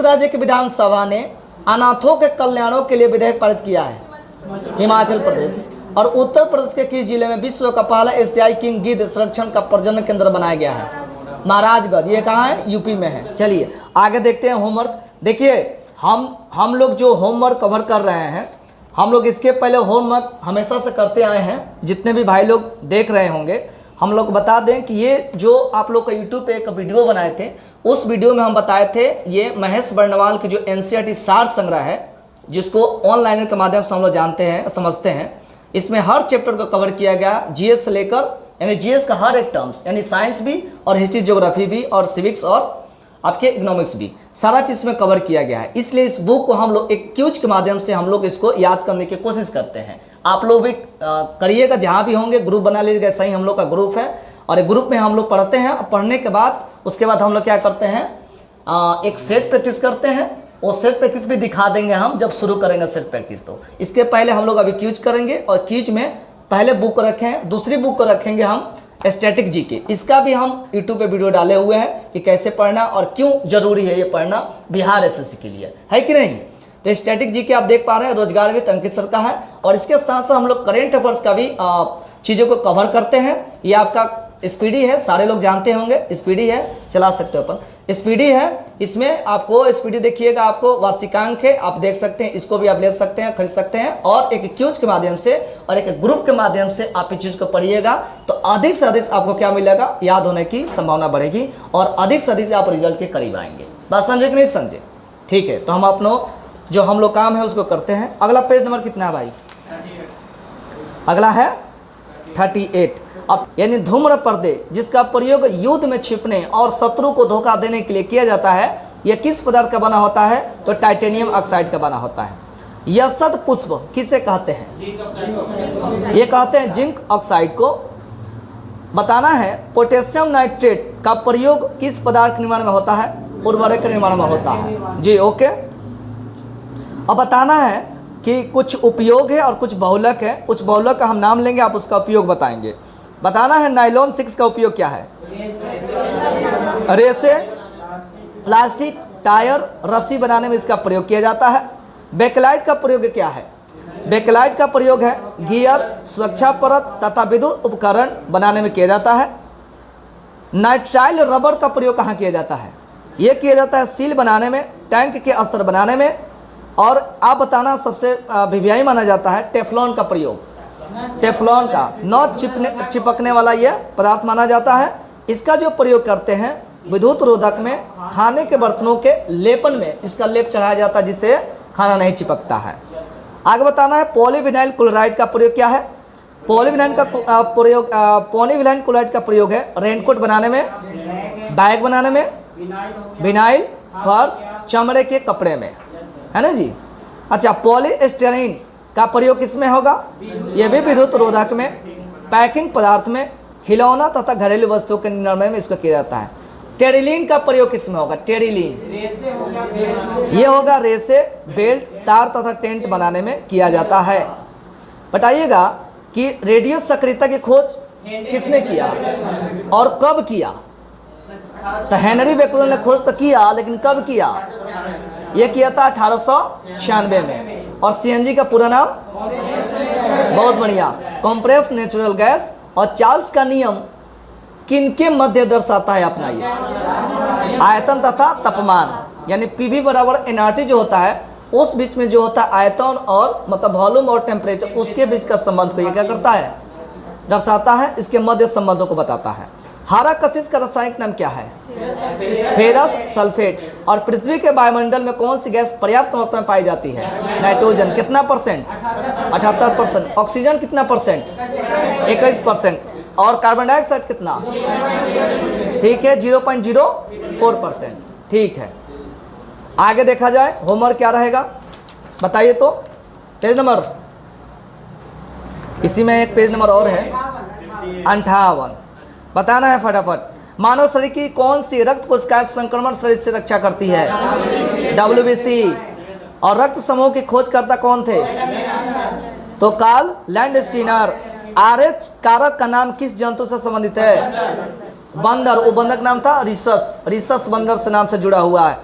राज्य की विधानसभा ने अनाथों के कल्याणों के लिए विधेयक पारित किया है? हिमाचल प्रदेश। और उत्तर प्रदेश के किस जिले में विश्व का पहला एशियाई किंग गिद्ध संरक्षण का प्रजनन केंद्र बनाया गया है? महाराजगंज। ये कहाँ है? यूपी में है। चलिए आगे देखते हैं होमवर्क। देखिए हम लोग जो होमवर्क कवर कर रहे हैं, हम लोग इसके पहले होमवर्क हमेशा से करते आए हैं। जितने भी भाई लोग देख रहे होंगे, हम लोग बता दें कि ये जो आप लोग का यूट्यूब पे एक वीडियो बनाए थे, उस वीडियो में हम बताए थे ये महेश बर्णवाल की जो एनसीईआरटी सार संग्रह है, जिसको ऑनलाइन के माध्यम से हम लोग जानते हैं, समझते हैं। इसमें हर चैप्टर को कवर किया गया, जीएस से लेकर, यानी जीएस का हर एक टर्म्स, यानी साइंस भी और हिस्ट्री ज्योग्राफी भी और सिविक्स और आपके इकोनॉमिक्स भी, सारा चीज़ में कवर किया गया है। इसलिए इस बुक को हम लोग एक क्यूज के माध्यम से हम लोग इसको याद करने की कोशिश करते हैं। आप लोग भी करिएगा, जहाँ भी होंगे ग्रुप बना लीजिएगा। सही, हम लोग का ग्रुप है और एक ग्रुप में हम लोग पढ़ते हैं। पढ़ने के बाद उसके बाद हम लोग क्या करते हैं, एक सेट प्रैक्टिस करते हैं। वो सेट प्रैक्टिस भी दिखा देंगे हम जब शुरू करेंगे सेट प्रैक्टिस। तो इसके पहले हम लोग अभी क्यूज करेंगे और क्यूज में पहले बुक को रखें, दूसरी बुक को रखेंगे हम स्टैटिक जीके। इसका भी हम यूट्यूब पे वीडियो डाले हुए हैं कि कैसे पढ़ना और क्यों जरूरी है ये पढ़ना बिहार एसएससी के लिए, है कि नहीं। तो स्टैटिक जीके आप देख पा रहे हैं, रोजगार वित्त अंकित सर का है। और इसके साथ साथ हम लोग करेंट अफेयर्स का भी चीज़ों को कवर करते हैं। ये आपका स्पीडी है, सारे लोग जानते होंगे, स्पीडी है, चला सकते हो अपन, स्पीडी है। इसमें आपको स्पीडी देखिएगा, आपको वार्षिकांक है, आप देख सकते हैं, इसको भी आप ले सकते हैं, खरीद सकते हैं। और एक क्यूज के माध्यम से और एक ग्रुप के माध्यम से आप इस चीज़ को पढ़िएगा तो अधिक से अधिक आपको क्या मिलेगा, याद होने की संभावना बढ़ेगी और अधिक से अधिक आप रिजल्ट के करीब आएंगे। बात समझे कि नहीं समझे? ठीक है, तो हम अपना जो हम लोग काम है उसको करते हैं। अगला पेज नंबर कितना है भाई? अगला है 38। अब यानी धूम्र पर्दे जिसका प्रयोग युद्ध में छिपने और शत्रु को धोखा देने के लिए किया जाता है, यह किस पदार्थ का बना होता है? तो टाइटेनियम ऑक्साइड का बना होता है। यसद पुष्प किसे कहते हैं? ये कहते हैं जिंक ऑक्साइड को। बताना है पोटेशियम नाइट्रेट का प्रयोग किस पदार्थ के निर्माण में होता है? उर्वरक के निर्माण में होता है जी। ओके, अब बताना है कि कुछ उपयोग है और कुछ बहुलक है। उस बहुलक का हम नाम लेंगे, आप उसका उपयोग बताएंगे। बताना है नायलॉन 6 का उपयोग क्या है? रेसे, प्लास्टिक, टायर, रस्सी बनाने में इसका प्रयोग किया जाता है। बेकलाइट का प्रयोग क्या है? बेकलाइट का प्रयोग है गियर, सुरक्षा परत तथा विद्युत उपकरण बनाने में किया जाता है। नाइट्राइल रबर का प्रयोग कहाँ किया जाता है? यह किया जाता है सील बनाने में, टैंक के अस्तर बनाने में। और आप बताना सबसे भिवियाई माना जाता है टेफ्लॉन का प्रयोग। टेफ्लॉन का न चिपकने वाला यह पदार्थ माना जाता है। इसका जो प्रयोग करते हैं विद्युत रोधक में, खाने के बर्तनों के लेपन में इसका लेप चढ़ाया जाता है जिससे खाना नहीं चिपकता है। आगे बताना है पॉलीविनाइल क्लोराइड का प्रयोग क्या है? पॉलीविनाइल क्लोराइड का प्रयोग है रेनकोट बनाने में, बैग बनाने में, विनाइल, फर्श, चमड़े के कपड़े में, है ना जी। अच्छा, पॉलीस्टाइरीन का प्रयोग किसमें होगा? यह भी विद्युत रोधक में, पैकिंग पदार्थ में, खिलौना तथा घरेलू वस्तुओं के निर्माण में इसका किया जाता है। टेरिलीन का प्रयोग किसमें होगा? टेरिलीन ये होगा रेसे, बेल्ट, तार तथा टेंट बनाने में किया जाता है। बताइएगा कि रेडियो सक्रियता की खोज किसने किया और कब किया? तो हेनरी बेकरेल ने खोज तो किया, लेकिन कब किया? यह किया था 1896 में। और सीएनजी का पूरा नाम? बहुत बढ़िया, कंप्रेस नेचुरल गैस। और चार्ल्स का नियम किनके मध्य दर्शाता है अपना? ये आयतन तथा तापमान, यानी पीवी बराबर एनआरटी जो होता है, उस बीच में जो होता है आयतन और मतलब वॉल्यूम और टेम्परेचर, उसके बीच का संबंध को ये क्या करता है? दर्शाता है। इसके मध्य संबंधों को बताता है। हरा कशिश का रासायनिक नाम क्या है? Ferrous sulphate. और पृथ्वी के वायुमंडल में कौन सी गैस पर्याप्त मात्रा में पाई जाती है? नाइट्रोजन। कितना परसेंट? 78%। ऑक्सीजन कितना परसेंट? 21%। और कार्बन डाइऑक्साइड कितना? ठीक है, 0.04%। ठीक है, आगे देखा जाए होमवर्क क्या रहेगा बताइए तो। पेज नंबर, इसी में एक पेज नंबर और है 58। बताना है फटाफट। मानव शरीर की कौन सी रक्त कोशिका संक्रमण शरीर से रक्षा करती है? WBC। और रक्त समूह की खोजकर्ता कौन थे? तो कार्ल लैंडस्टीनर। RH कारक का नाम किस जंतु से संबंधित है? बंदर। वो बंदर का नाम था रिसस बंदर से नाम से जुड़ा हुआ है।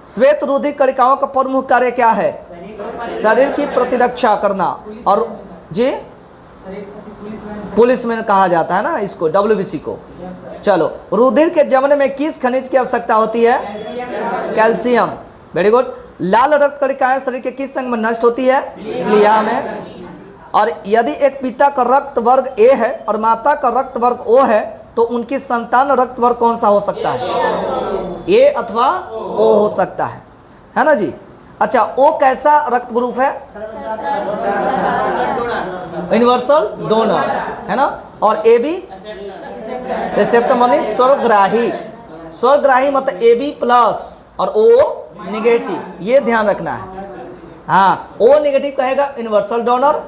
श्वेत रुधिर कणिकाओं का प्रमुख कार्य क्या है? शरीर की प्रतिरक्षा करना। और जी पुलिस मैन कहा जाता है ना इसको, WBC को। चलो, रुधिर के जमने में किस खनिज की आवश्यकता होती है? कैल्शियम। Very good. लाल रक्त कणिकाएं शरीर के किस अंग में नष्ट होती है? ग्लिया में। और यदि एक पिता का रक्त वर्ग ए है और माता का रक्त वर्ग ओ है तो उनकी संतान रक्त वर्ग कौन सा हो सकता है? ए अथवा ओ हो सकता है ना जी। अच्छा, ओ कैसा रक्त ग्रुप है? यूनिवर्सल डोनर, है ना। और ए बी रिसेप्टर माने स्वर्ग्राही। स्वर्ग्राही मतलब ए बी प्लस और ओ निगेटिव, ये ध्यान रखना है। हाँ, ओ निगेटिव कहेगा यूनिवर्सल डोनर,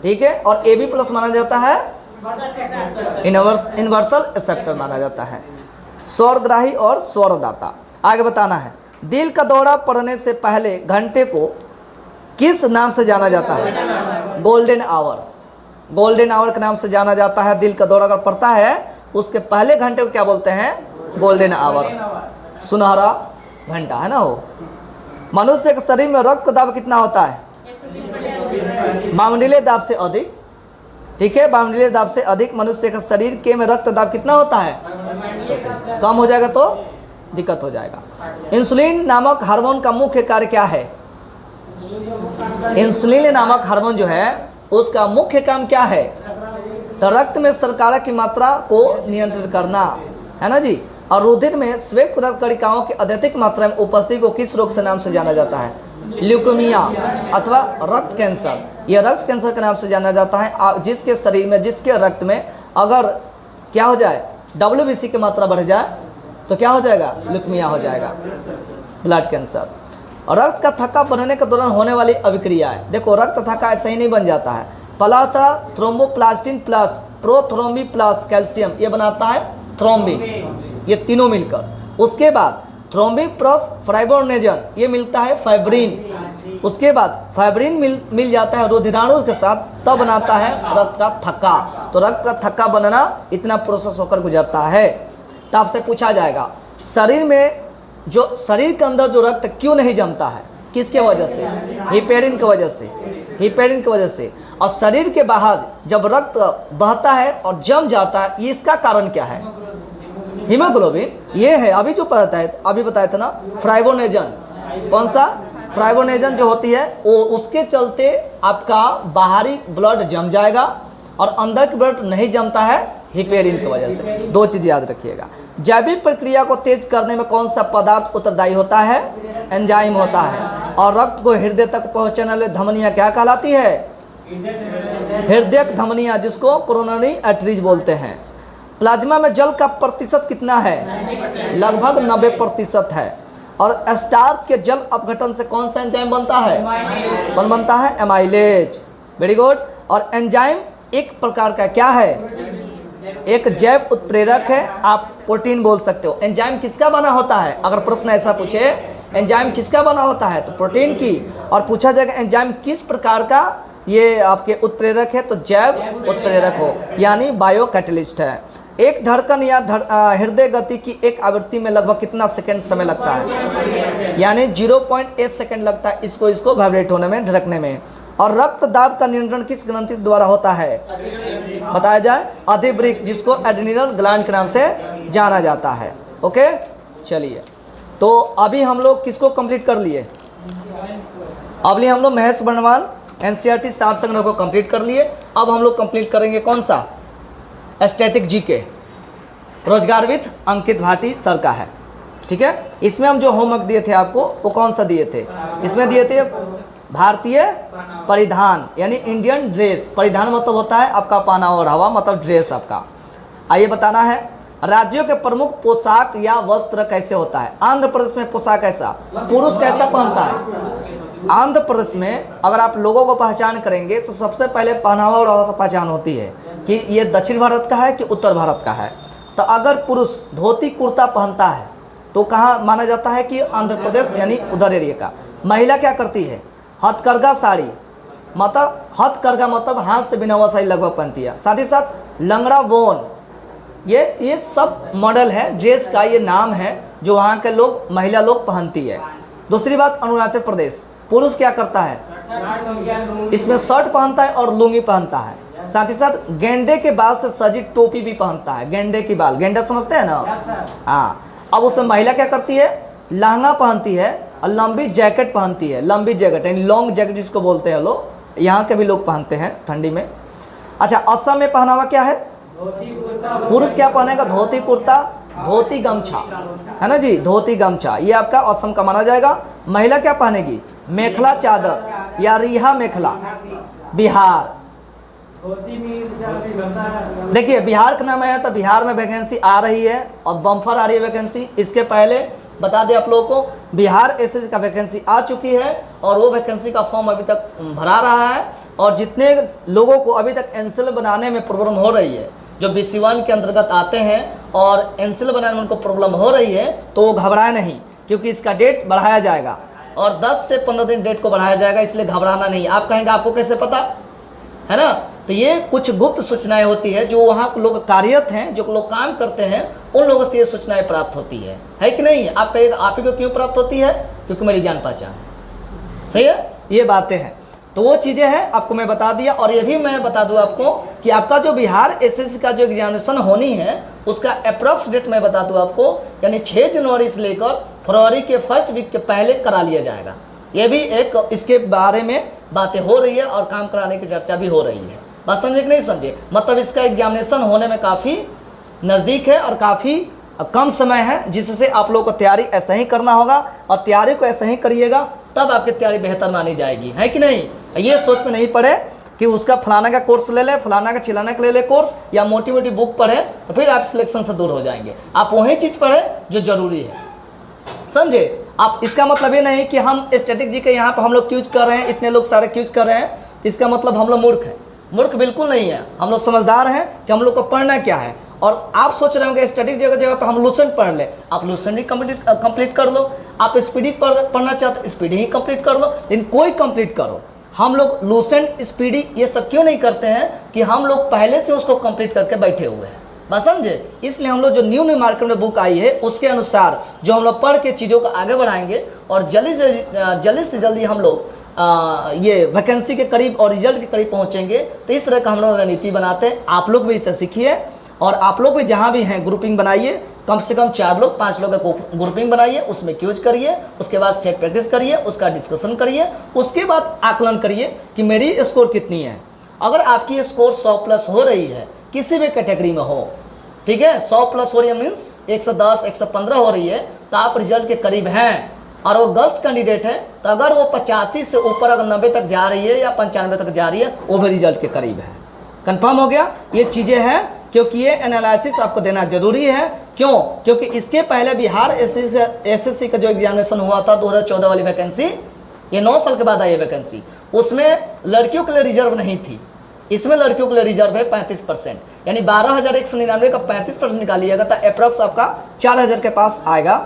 ठीक है। और ए बी प्लस माना जाता है यूनिवर्सल एक्सेप्टर माना जाता है। स्वर्ग्राही और स्वरदाता। आगे बताना है, दिल का दौरा पड़ने से पहले घंटे को किस नाम से जाना जाता है? Golden hour. गोल्डन आवर के नाम से जाना जाता है। दिल का दौरा अगर पड़ता है उसके पहले घंटे को क्या बोलते हैं? गोल्डन आवर, सुनहरा घंटा, है ना। हो मनुष्य के शरीर में रक्त दाब कितना होता है? वायुमंडलीय दाब से अधिक, ठीक है। वायुमंडलीय दाब से अधिक मनुष्य के शरीर के में रक्त दाब कितना होता है? कम हो जाएगा तो दिक्कत हो जाएगा। इंसुलिन नामक हार्मोन का मुख्य कार्य क्या है? इंसुलिन नामक हार्मोन जो है उसका मुख्य काम क्या है? तो रक्त में शर्करा की मात्रा को नियंत्रित करना, है ना जी। और रुधिर में श्वेत रक्त कणिकाओं की अत्यधिक मात्रा में उपस्थिति को किस रोग से नाम से जाना जाता है? ल्यूकेमिया अथवा रक्त कैंसर। यह रक्त कैंसर के नाम से जाना जाता है। जिसके शरीर में, जिसके रक्त में अगर क्या हो जाए? WBC की मात्रा बढ़ जाए तो क्या हो जाएगा? ल्यूकेमिया हो जाएगा, ब्लड कैंसर। और रक्त का थक्का बनने के दौरान होने वाली अभिक्रिया है। देखो, रक्त थक्का ऐसे ही नहीं बन जाता है। पहला थ्रोम्बोप्लास्टिन प्लस प्रोथ्रोम्बी प्लस कैल्शियम, ये बनाता है थ्रोम्बिन, ये तीनों मिलकर। उसके बाद थ्रोम्बिन प्लस फाइब्रोनेजन, ये मिलता है फाइब्रिन। उसके बाद फाइब्रिन मिल जाता है रुधिराणु के साथ, तब बनाता है रक्त का थक्का। तो रक्त का थक्का बनना इतना प्रोसेस होकर गुजरता है। तो आपसे पूछा जाएगा, शरीर में जो शरीर के अंदर जो रक्त क्यों नहीं जमता है? किसके वजह से? हिपेरिन की वजह से, हिपेरिन की वजह से। और शरीर के बाहर जब रक्त बहता है और जम जाता है, ये इसका कारण क्या है? हीमोग्लोबिन, ये है। अभी जो पढ़ता है, अभी बताया था ना, फाइब्रोनेजन। कौन सा? फाइब्रोनेजन जो होती है वो, उसके चलते आपका बाहरी ब्लड जम जाएगा और अंदर की ब्लड नहीं जमता है, हिपेरिन की वजह से। दो चीज याद रखिएगा। जैविक प्रक्रिया को तेज करने में कौन सा पदार्थ उत्तरदायी होता है? एंजाइम होता है। और रक्त को हृदय तक पहुंचाने वाली धमनियां क्या कहलाती है? हृदयक धमनियां, जिसको कोरोनरी आर्टरीज बोलते हैं। प्लाज्मा में जल का प्रतिशत कितना है? लगभग 90% है। और स्टार्च के जल अपघटन से कौन सा एंजाइम बनता है? कौन बनता है? एमाइलेज। Very good. और एंजाइम एक प्रकार का क्या है? एक जैव उत्प्रेरक है। आप प्रोटीन बोल सकते हो। एंजाइम किसका बना होता है? अगर प्रश्न ऐसा पूछे, एंजाइम किसका बना होता है? तो प्रोटीन की। और पूछा जाएगा एंजाइम किस प्रकार का ये आपके उत्प्रेरक है? तो जैव उत्प्रेरक हो, यानी बायो कैटलिस्ट है। एक धड़कन या हृदय गति की एक आवृत्ति में लगभग कितना सेकंड समय लगता है? यानी 0.8 सेकंड लगता है इसको वाइब्रेट होने में, धड़कने में। और रक्त दाब का नियंत्रण किस ग्रंथि द्वारा होता है? बताया जाए, अधिवृक्क, जिसको एड्रिनल ग्लैंड के नाम से जाना जाता है। ओके, चलिए। तो अभी हम लोग किसको कंप्लीट कर लिए? अभी हम लोग महेश वर्णवाल NCERT सार संग्रह को कंप्लीट कर लिए। अब हम लोग कंप्लीट करेंगे कौन सा? स्टैटिक GK, रोजगार विथ अंकित भाटी सर का है, ठीक है। इसमें हम जो होमवर्क दिए थे आपको, वो कौन सा दिए थे? इसमें दिए थे भारतीय परिधान, यानी इंडियन ड्रेस। परिधान मतलब होता है आपका पहनावा ओढ़ावा, मतलब ड्रेस आपका। आइए बताना है, राज्यों के प्रमुख पोशाक या वस्त्र कैसे होता है? आंध्र प्रदेश में पोशाक कैसा? पुरुष कैसा पहनता है? आंध्र प्रदेश में अगर आप लोगों को पहचान करेंगे तो सबसे पहले पहनावा ओढ़ावा से पहचान होती है कि ये दक्षिण भारत का है कि उत्तर भारत का है। तो अगर पुरुष धोती कुर्ता पहनता है तो कहाँ माना जाता है? कि आंध्र प्रदेश, यानी उधर एरिया का। महिला क्या करती है? हथकरघा साड़ी, मतलब हथकरघा मतलब हाथ से बिना हुआ साड़ी लगभग पहनती है। साथ ही साथ लंगड़ा वोन, ये सब मॉडल है ड्रेस का, ये नाम है जो वहाँ के लोग, महिला लोग पहनती है। दूसरी बात, अरुणाचल प्रदेश पुरुष क्या करता है, इसमें शर्ट पहनता है और लुंगी पहनता है, साथ ही साथ गेंडे के बाल से सजी टोपी भी पहनता है। गेंडे की बाल, गेंडा समझते हैं ना, हाँ। अब उसमें महिला क्या करती है, लहंगा पहनती है और लंबी जैकेट पहनती है, लंबी जैकेट यानी लॉन्ग जैकेट जिसको बोलते हैं लोग, यहाँ के भी लोग पहनते हैं ठंडी में। अच्छा, असम में पहनावा क्या है, पुरुष क्या पहनेगा, धोती कुर्ता, धोती गमछा, है ना जी, धोती गमछा, ये आपका असम का माना जाएगा। महिला क्या पहनेगी, मेखला चादर या रिहा मेखला। बिहार, देखिए बिहार का नाम है तो बिहार में वैकेंसी आ रही है और बम्फर आ रही है वैकेंसी। इसके पहले बता दें आप लोगों को, बिहार एसएससी का वैकेंसी आ चुकी है और वो वैकेंसी का फॉर्म अभी तक भरा रहा है। और जितने लोगों को अभी तक एनसीएल बनाने में प्रॉब्लम हो रही है, जो BC1 के अंतर्गत आते हैं और एनसीएल बनाने में उनको प्रॉब्लम हो रही है, तो वो घबराए नहीं, क्योंकि इसका डेट बढ़ाया जाएगा और 10 से 15 दिन डेट को बढ़ाया जाएगा, इसलिए घबराना नहीं। आप कहेंगे आपको कैसे पता, है ना, तो ये कुछ गुप्त सूचनाएं होती है, जो वहाँ लोग कार्यरत हैं, जो लोग काम करते हैं, उन लोगों से ये सूचनाएं प्राप्त होती है कि नहीं। आप कहेगा आप ही को क्यों प्राप्त होती है, क्योंकि मेरी जान पहचान है, सही है, ये बातें हैं। तो वो चीज़ें हैं, आपको मैं बता दिया। और ये भी मैं बता दूं आपको कि आपका जो बिहार एसएससी का जो एग्जामिनेशन होनी है, उसका अप्रॉक्स डेट मैं बता दूं आपको, यानी 6 जनवरी से लेकर फरवरी के फर्स्ट वीक के पहले करा लिया जाएगा। ये भी एक इसके बारे में बातें हो रही है और काम कराने की चर्चा भी हो रही है। बात समझे कि नहीं समझे, मतलब इसका एग्जामिनेशन होने में काफ़ी नज़दीक है और काफ़ी कम समय है, जिससे आप लोगों को तैयारी ऐसा ही करना होगा और तैयारी को ऐसा ही करिएगा, तब आपकी तैयारी बेहतर मानी जाएगी, है कि नहीं। ये सोच में नहीं पड़े कि उसका फलाना का कोर्स ले ले, फलाना का चिलाना का ले ले कोर्स, या मोटी मोटी बुक पढ़े तो फिर आप सिलेक्शन से दूर हो जाएंगे। आप वही चीज़ पढ़े जो जरूरी है, समझे। आप इसका मतलब ये नहीं कि हम स्टैटिक जी के यहाँ पर हम लोग क्यूज कर रहे हैं, इतने लोग सारे क्यूज कर रहे हैं, इसका मतलब हम लोग मूर्ख हैं। मूर्ख बिल्कुल नहीं है, हम लोग समझदार हैं कि हम लोग को पढ़ना क्या है। और आप सोच रहे होंगे स्टैटिक जगह पर हम लूसेंट पढ़ ले, आप लूसेंट ही कंप्लीट कर लो। आप स्पीडी पढ़ना चाहते स्पीडी ही कंप्लीट कर लो, लेकिन कोई कंप्लीट करो। हम लोग लूसेंट स्पीडी ये सब क्यों नहीं करते हैं कि हम लोग पहले से उसको कंप्लीट करके बैठे हुए हैं, बस समझे। इसलिए हम लोग जो न्यू मार्केट में बुक आई है उसके अनुसार जो हम लोग पढ़ के चीज़ों को आगे बढ़ाएंगे और जल्दी से जल्दी हम लोग ये वैकेंसी के करीब और रिजल्ट के करीब पहुंचेंगे। तो इस तरह का हम लोग रणनीति बनाते हैं। आप लोग भी इसे सीखिए और आप लोग भी जहाँ भी हैं ग्रुपिंग बनाइए, कम से कम 4 लोग 5 लोग का ग्रुपिंग बनाइए, उसमें क्यूज करिए, उसके बाद सेट प्रैक्टिस करिए, उसका डिस्कशन करिए, उसके बाद आकलन करिए कि मेरी स्कोर कितनी है। अगर आपकी स्कोर 100+ हो रही है, किसी भी कैटेगरी में हो, ठीक है, 100+ हो रही है मीन्स 110 115 हो रही है, तो आप रिजल्ट के करीब हैं। और वो गर्ल्स कैंडिडेट है, तो अगर वो 85 से ऊपर अगर 90 तक जा रही है या 95 तक जा रही है, वो भी रिजल्ट के करीब है। कंफर्म हो गया। ये चीज़ें हैं, क्योंकि ये एनालिसिस आपको देना जरूरी है। क्यों? क्योंकि इसके पहले बिहार एसएससी का जो एग्जामिनेशन हुआ था 2014 वाली वैकेंसी, ये 9 साल के बाद आई वैकेंसी, उसमें लड़कियों के लिए रिजर्व नहीं थी। इसमें लड़कियों के लिए रिजर्व है 35%, यानी 12,199 का 35% निकालिएगा तो अप्रॉक्स आपका 4,000 के पास आएगा।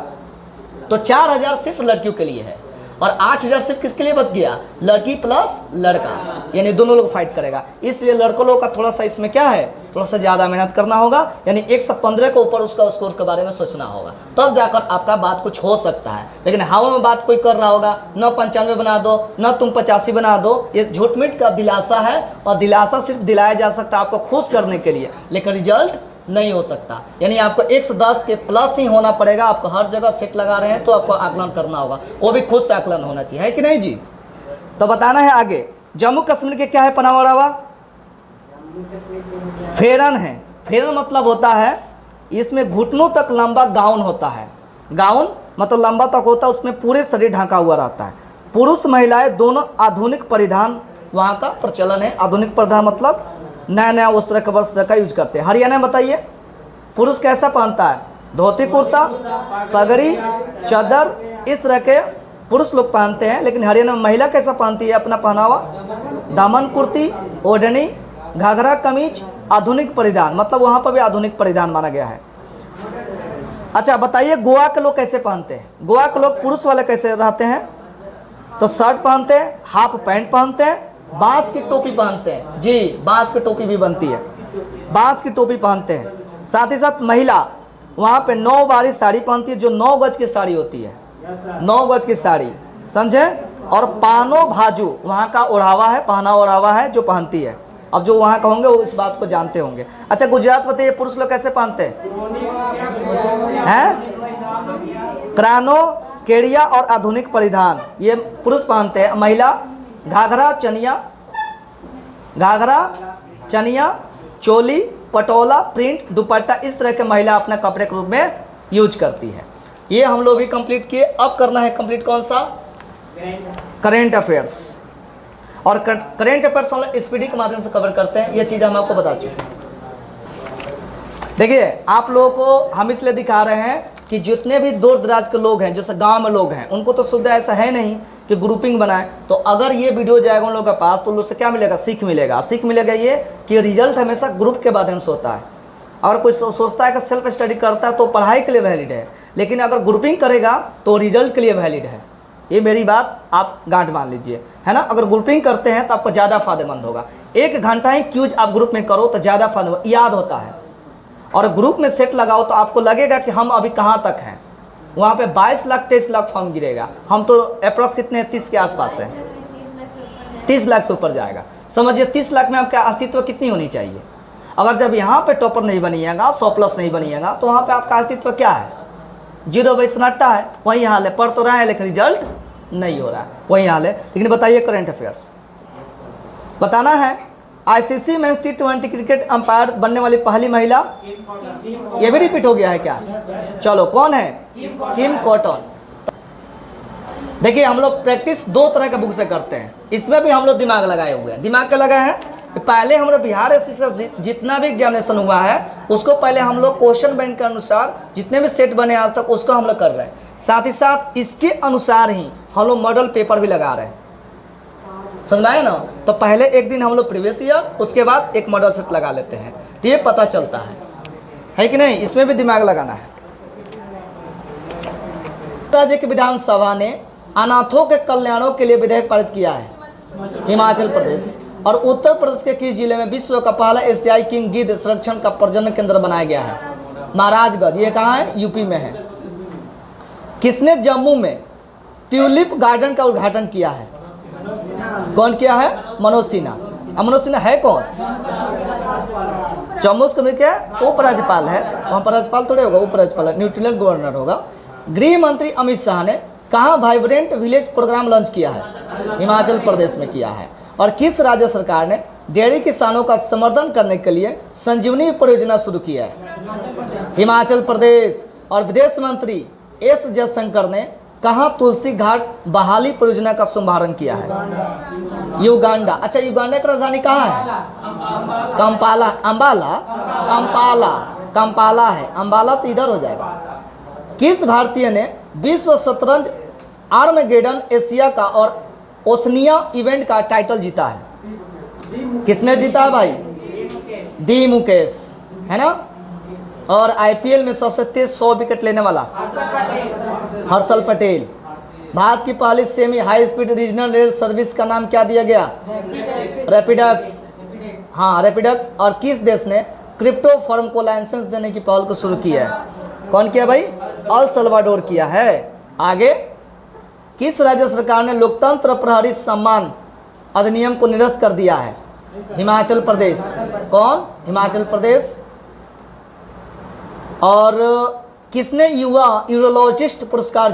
तो 4,000 सिर्फ लड़कियों के लिए है और 8,000 सिर्फ किसके लिए बच गया, लड़की प्लस लड़का, यानी दोनों लोग फाइट करेगा। इसलिए लड़कों लोग का थोड़ा सा इसमें क्या है, थोड़ा सा ज़्यादा मेहनत करना होगा, यानी 115 के ऊपर उसका स्कोर के बारे में सोचना होगा, तब जाकर आपका बात कुछ हो सकता है। लेकिन हवा में बात कोई कर रहा होगा, न 95 बना दो, न तुम 85 बना दो, ये झूठ मूठ का दिलासा है। और दिलासा सिर्फ दिलाया जा सकता है आपको खुश करने के लिए, लेकिन रिजल्ट नहीं हो सकता। यानी आपको 110 के प्लस ही होना पड़ेगा। आपको हर जगह सेट लगा रहे हैं तो आपको आकलन करना होगा, वो भी खुद से आकलन होना चाहिए, है कि नहीं जी। तो बताना है आगे, जम्मू कश्मीर के क्या है पहनावा, फेरन है। फेरन मतलब होता है इसमें घुटनों तक लंबा गाउन होता है। गाउन मतलब लंबा तक होता है, उसमें पूरे शरीर ढका हुआ रहता है। पुरुष महिलाएं दोनों आधुनिक परिधान वहाँ का प्रचलन है। आधुनिक परिधान मतलब नया नया उस तरह का वस्त्र का यूज करते हैं। हरियाणा में बताइए पुरुष कैसा पहनता है, धोती कुर्ता, पगड़ी, चादर, इस तरह के पुरुष लोग पहनते हैं। लेकिन हरियाणा में महिला कैसा पहनती है अपना पहनावा, दामन कुर्ती, ओढ़नी, घाघरा कमीज, आधुनिक परिधान, मतलब वहाँ पर भी आधुनिक परिधान माना गया है। अच्छा बताइए गोवा के लोग कैसे पहनते हैं। गोवा के लोग पुरुष वाले कैसे रहते हैं, तो शर्ट पहनते हैं, हाफ पैंट पहनते हैं, बांस की टोपी पहनते हैं जी, बांस की टोपी भी बनती है, बांस की टोपी पहनते हैं। साथ ही साथ महिला वहाँ पे 9 बारी साड़ी पहनती है, जो 9 गज की साड़ी होती है, 9 गज की साड़ी, समझे। और पानो भाजू वहाँ का ओढ़ावा है, पहना ओढ़ावा है जो पहनती है। अब जो वहाँ का होंगे वो इस बात को जानते होंगे। अच्छा गुजरात में ये पुरुष लोग कैसे पहनते हैं? क्रानो, केड़िया और आधुनिक परिधान ये पुरुष पहनते हैं। महिला घाघरा चनिया, चोली, पटोला, प्रिंट, दुपट्टा, इस तरह के महिला अपने कपड़े के रूप में यूज करती है। ये हम लोग भी कंप्लीट किए। अब करना है कंप्लीट कौन सा? Current affairs. और करेंट अफेयर्स हम लोग स्पीडी के माध्यम से कवर करते हैं, ये चीज़ हम आपको बता चुके हैं। देखिए आप लोगों को हम इसलिए दिखा रहे हैं कि जितने भी दूर दराज के लोग हैं, जैसे गांव में लोग हैं, उनको तो सुविधा ऐसा है नहीं कि ग्रुपिंग बनाए। तो अगर ये वीडियो जाएगा उन लोगों के पास तो उन लोग से क्या मिलेगा? सीख मिलेगा। सीख मिलेगा ये कि रिजल्ट हमेशा ग्रुप के माध्यम से होता है। अगर कोई सोचता है कि सेल्फ स्टडी करता है तो पढ़ाई के लिए वैलिड है, लेकिन अगर ग्रुपिंग करेगा तो रिजल्ट के लिए वैलिड है। ये मेरी बात आप गांठ मान लीजिए, है ना। अगर ग्रुपिंग करते हैं तो आपको ज़्यादा फायदेमंद होगा। 1 घंटा ही क्यूज आप ग्रुप में करो तो ज़्यादा फायदेमंद याद होता है। और ग्रुप में सेट लगाओ तो आपको लगेगा कि हम अभी कहाँ तक हैं। वहाँ पे 22 लाख 23 लाख फॉर्म गिरेगा, हम तो अप्रॉक्स कितने 30 के आसपास हैं, 30 लाख से ऊपर जाएगा। समझिए 30 लाख में आपका अस्तित्व कितनी होनी चाहिए। अगर जब यहाँ पे टॉपर नहीं बनिएगा, 100+ नहीं बनिएगा, तो वहाँ पे आपका अस्तित्व क्या है? 0 बाई सन्नाटा है। वही हाल है, पढ़ तो रहा है लेकिन रिजल्ट नहीं हो रहा है, वही हाल है। लेकिन बताइए करेंट अफेयर्स बताना है। ICC men's T20 cricket umpire बनने वाली पहली महिला, ये भी रिपीट हो गया है क्या? चलो कौन है? किम कॉटन। देखिए हम लोग प्रैक्टिस 2 तरह के बुक से करते हैं, इसमें भी हम लोग दिमाग लगाए हुए हैं। दिमाग क्या लगाए हैं कि पहले हमारे बिहार एसएससी का जितना भी एग्जामिनेशन हुआ है उसको पहले हम लोग क्वेश्चन बैंक के अनुसार जितने भी सेट बने आज तक उसको हम लोग कर रहे हैं। साथ ही साथ इसके अनुसार ही हम लोग मॉडल पेपर भी लगा रहे हैं, समझ में आया ना। तो पहले एक दिन हम लोग प्रीवियस ईयर, उसके बाद एक मॉडल सेट लगा लेते हैं, तो ये पता चलता है कि नहीं। इसमें भी दिमाग लगाना है। राज्य की विधानसभा ने अनाथों के कल्याणों के लिए विधेयक पारित किया है। हिमाचल प्रदेश और उत्तर प्रदेश के किस जिले में विश्व का पहला एशियाई किंग गिद्ध संरक्षण का प्रजनन केंद्र बनाया गया है? महाराजगंज। ये कहाँ है? यूपी में है। किसने जम्मू में ट्यूलिप गार्डन का उद्घाटन किया है? कौन किया है? मनोज सिन्हा। अब मनोज सिन्हा है कौन? जम्मू कश्मीर के उपराज्यपाल है, वहाँ पर राज्यपाल थोड़े होगा, उपराज्यपाल है, न्यूट्रल गवर्नर होगा। गृह मंत्री अमित शाह ने कहाँ वाइब्रेंट विलेज प्रोग्राम लॉन्च किया है? हिमाचल प्रदेश में किया है। और किस राज्य सरकार ने डेयरी किसानों का समर्थन करने के लिए संजीवनी परियोजना शुरू की है? हिमाचल प्रदेश। और विदेश मंत्री एस जयशंकर ने कहाँ तुलसी घाट बहाली परियोजना का शुभारंभ किया है? युगांडा। अच्छा युगांडा की राजधानी कहाँ है? कंपाला। कंपाला है, अम्बाला तो इधर हो जाएगा। किस भारतीय ने विश्व शतरंज आर्मेगेडन एशिया का और ओसनिया इवेंट का टाइटल जीता है? किसने जीता है भाई? डी मुकेश, है ना। और आईपीएल में सबसे तेज 100 विकेट लेने वाला हर्षल पटेल। भारत की पहली semi high speed regional rail service का नाम क्या दिया गया? रैपिडक्स। हाँ रैपिडक्स। और किस देश ने क्रिप्टो फर्म को लाइसेंस देने की पहल को शुरू किया है? कौन किया भाई? अल सल्वाडोर किया है। आगे, किस राज्य सरकार ने लोकतंत्र प्रहरी सम्मान अधिनियम को निरस्त कर दिया है? हिमाचल प्रदेश। कौन? हिमाचल प्रदेश। और किसने युवा यूरोलॉजिस्ट पुरस्कार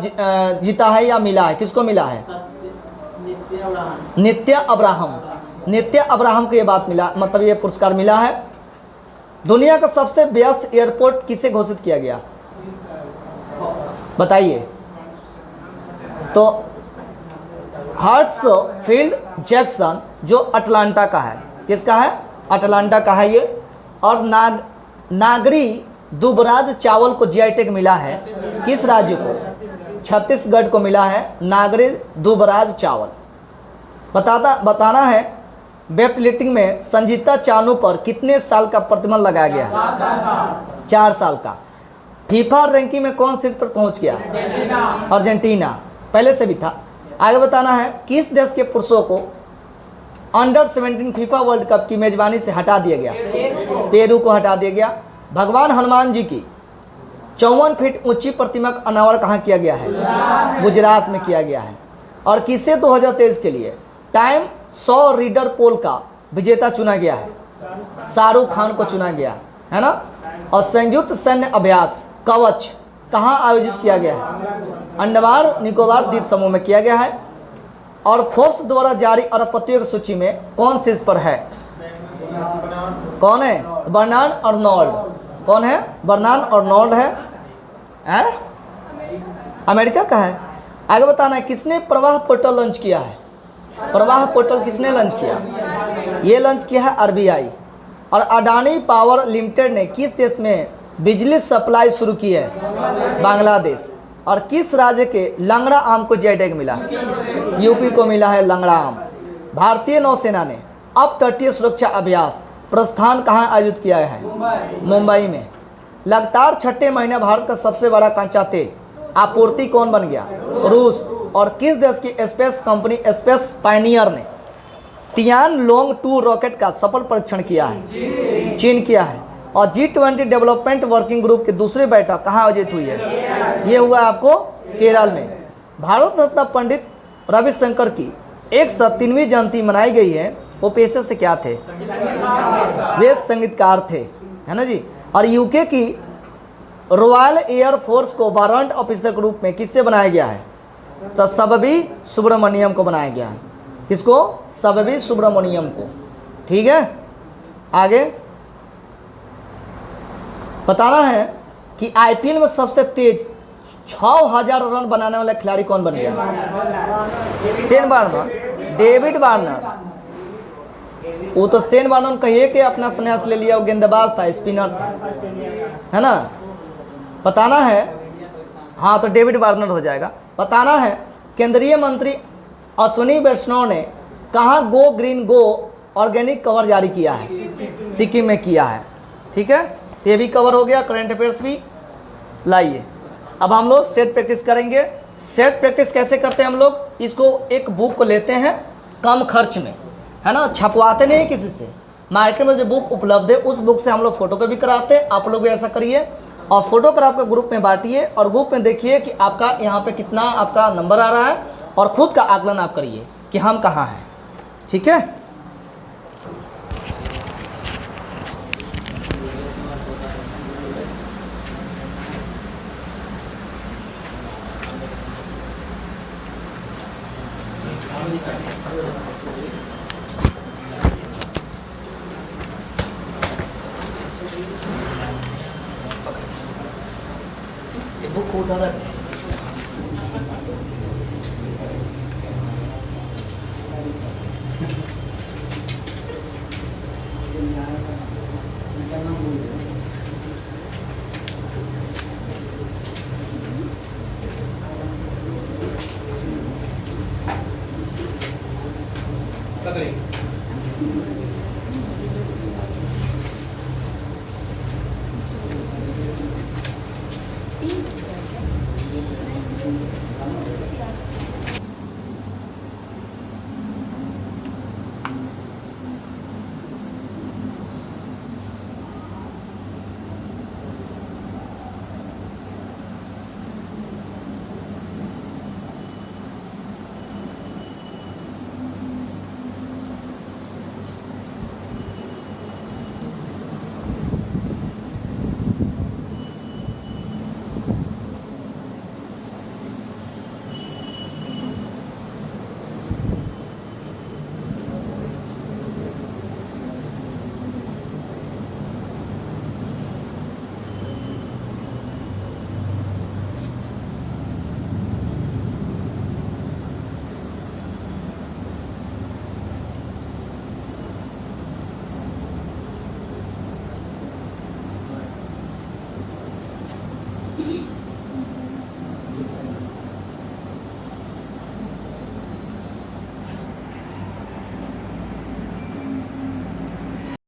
जीता है या मिला है? किसको मिला है? नित्या अब्राहम। नित्या अब्राहम को ये बात मिला, मतलब ये पुरस्कार मिला है। दुनिया का सबसे व्यस्त एयरपोर्ट किसे घोषित किया गया? बताइए। तो हार्ट्सफील्ड जैक्सन जो अटलांटा का है। किसका है? अटलांटा का है ये। और नागरी दुबराज चावल को जीआई टैग मिला है किस राज्य को? छत्तीसगढ़ को मिला है नागरी दुबराज चावल। बताना है वेट लिफ्टिंग में संजीता चानू पर कितने साल का प्रतिबंध लगाया गया है? 4 साल का। फीफा रैंकिंग में कौन शीर्ष पर पहुंच गया? अर्जेंटीना। पहले से भी था। आगे बताना है किस देश के पुरुषों को अंडर 17 फीफा वर्ल्ड कप की मेजबानी से हटा दिया गया? पेरू को हटा दिया गया। भगवान हनुमान जी की 54 फीट ऊंची प्रतिमा का अनावरण कहाँ किया गया है? गुजरात में किया गया है। और किसे 2023 के लिए टाइम 100 रीडर पोल का विजेता चुना गया है? शाहरुख खान को चुना गया है ना। और संयुक्त सैन्य अभ्यास कवच कहाँ आयोजित किया गया है? अंडमान निकोबार द्वीप समूह में किया गया है। और फोर्ब्स द्वारा जारी अरबपतियों की सूची में कौन शीर्ष पर है? कौन है? Bernard Arnault. कौन है? बर्नार्ड अर्नोल्ड है। अमेरिका का है। आगे बताना है किसने प्रवाह पोर्टल लॉन्च किया है? प्रवाह पोर्टल किसने लॉन्च किया? ये लॉन्च किया है आरबीआई। और अडानी पावर लिमिटेड ने किस देश में बिजली सप्लाई शुरू की है? बांग्लादेश। और किस राज्य के लंगड़ा आम को जीआई टैग मिला? यूपी को मिला है लंगड़ा आम। भारतीय नौसेना ने अब तटीय सुरक्षा अभ्यास प्रस्थान कहाँ आयोजित किया है? मुंबई में। लगातार छठे महीने भारत का सबसे बड़ा कच्चा तेल आपूर्ति कौन बन गया? रूस। और किस देश की स्पेस कंपनी स्पेस पायनियर ने तियान लोंग 2 रॉकेट का सफल परीक्षण किया है? चीन किया है। और G20 डेवलपमेंट वर्किंग ग्रुप की दूसरी बैठक कहाँ आयोजित हुई है? ये हुआ आपको केरल में। भारत रत्न पंडित रविशंकर की 103वीं जयंती मनाई गई है। वो पेशे से क्या थे? वे संगीतकार थे, है ना जी। और यूके की रॉयल एयर फोर्स को वारंट ऑफिसर के रूप में किससे बनाया गया है? तो सबबी सुब्रमण्यम को बनाया गया है। किसको? सबबी सुब्रमण्यम को। ठीक है। आगे बताना है कि आईपीएल में सबसे तेज 6000 रन बनाने वाला खिलाड़ी कौन बन गया? Shane Warner, David Warner. वो तो शेन वार्नर कहिए कि अपना संन्यास ले लिया, वो गेंदबाज था, स्पिनर था, है ना। बताना है, हाँ तो डेविड वार्नर हो जाएगा। बताना है केंद्रीय मंत्री अश्विनी वैष्णव ने कहाँ गो ग्रीन गो ऑर्गेनिक कवर जारी किया है? सिक्किम में किया है। ठीक है, ये भी कवर हो गया। करंट अफेयर्स भी लाइए। अब हम लोग सेट प्रैक्टिस करेंगे। सेट प्रैक्टिस कैसे करते हैं हम लोग? इसको एक बुक को लेते हैं कम खर्च में, है ना, छपवाते नहीं किसी से। मार्केट में जो बुक उपलब्ध है उस बुक से हम लोग फोटो कॉपी कराते हैं। आप लोग भी ऐसा करिए और फोटो करा आपका ग्रुप में बांटिए और ग्रुप में देखिए कि आपका यहाँ पे कितना आपका नंबर आ रहा है और खुद का आकलन आप करिए कि हम कहाँ हैं। ठीक है। बुक को उधर रख।